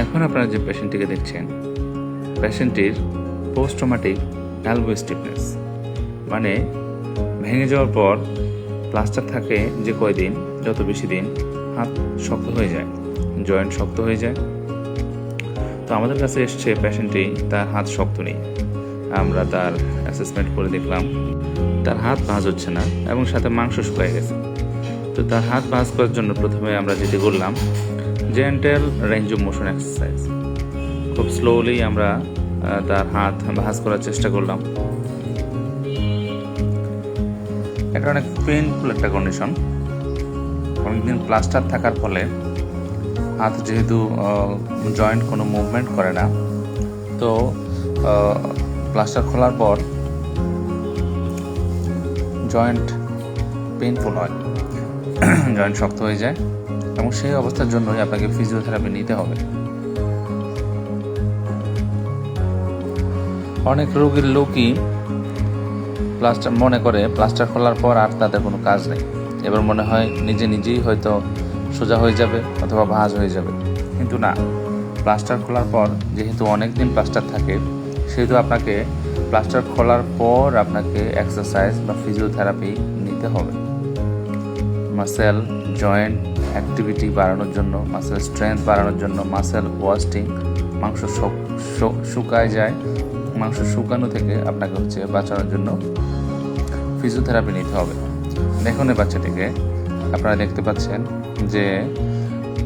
এখন আপনারা যে পেশেন্টটিকে দেখছেন, পেশেন্টটির পোস্ট ট্রমাটিক এলবো স্টিফনেস, মানে ভেঙে যাওয়ার পর প্লাস্টার থাকে যে কয়দিন, যত বেশি দিন হাত শক্ত হয়ে যায়, জয়েন্ট শক্ত হয়ে যায়। তো আমাদের কাছে এসছে পেশেন্টটি, তার হাত শক্ত নেই। আমরা তার অ্যাসেসমেন্ট করে দেখলাম তার হাত ভাঁজ হচ্ছে না এবং সাথে মাংস শুকায় গেছে। তো তার হাত ভাঁজ করার জন্য প্রথমে আমরা যেটি করলাম, gentle range of motion exercise. খুব স্লোলি আমরা তার হাত ভাঁজ করার চেষ্টা করলাম। এটা অনেক পেইনফুল একটা কন্ডিশন। অনেকদিন প্লাস্টার থাকার ফলে হাত যেহেতু জয়েন্ট কোনো মুভমেন্ট করে না, তো প্লাস্টার খোলার পর জয়েন্ট পেইনফুল হয়, জয়েন্ট শক্ত হয়ে যায় এবং সেই অবস্থার জন্যই আপনাকে ফিজিওথেরাপি নিতে হবে। অনেক রোগীর লোকই প্লাস্টার মনে করে প্লাস্টার খোলার পর আর তাদের কোনো কাজ নেই, এবার মনে হয় নিজেই হয়তো সোজা হয়ে যাবে অথবা ভাঁজ হয়ে যাবে, কিন্তু না। প্লাস্টার খোলার পর যেহেতু অনেক দিন প্লাস্টার থাকে, সেহেতু আপনাকে প্লাস্টার খোলার পর আপনাকে এক্সারসাইজ বা ফিজিওথেরাপি নিতে হবে মাসেল জয়েন্ট অ্যাক্টিভিটি বাড়ানোর জন্য, মাসেল স্ট্রেংথ বাড়ানোর জন্য, মাসেল ওয়াস্টিং, মাংস শুকায় যায়, মাংস শুকানো থেকে আপনাকে বাঁচানোর জন্য ফিজিওথেরাপি নিতে হবে। দেখুন এই বাচ্চাটিকে, আপনারা দেখতে পাচ্ছেন যে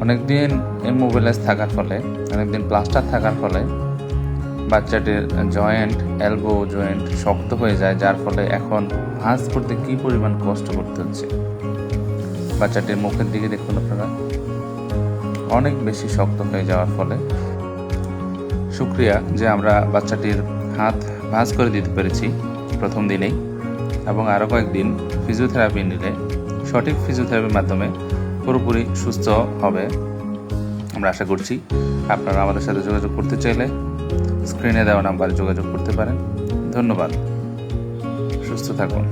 অনেকদিন ইমোবিলাইজ থাকার ফলে, অনেকদিন প্লাস্টার থাকার ফলে বাচ্চাটির জয়েন্ট, এলবো জয়েন্ট শক্ত হয়ে যায়, যার ফলে এখন ভাঁজ করতে কী পরিমাণ কষ্ট করতে হচ্ছে। বাচ্চাটির মুখের দিকে দেখুন আপনারা, অনেক বেশি শক্ত হয়ে যাওয়ার ফলে। শুকরিয়া যে আমরা বাচ্চাটির হাত ভাঁজ করে দিতে পেরেছি প্রথম দিনেই, এবং আরও কয়েকদিন ফিজিওথেরাপি নিলে সঠিক ফিজিওথেরাপির মাধ্যমে পুরোপুরি সুস্থ হবে আমরা আশা করছি। আপনারা আমাদের সাথে যোগাযোগ করতে চাইলে স্ক্রিনে দেওয়া নাম্বারে যোগাযোগ করতে পারেন। ধন্যবাদ, সুস্থ থাকুন।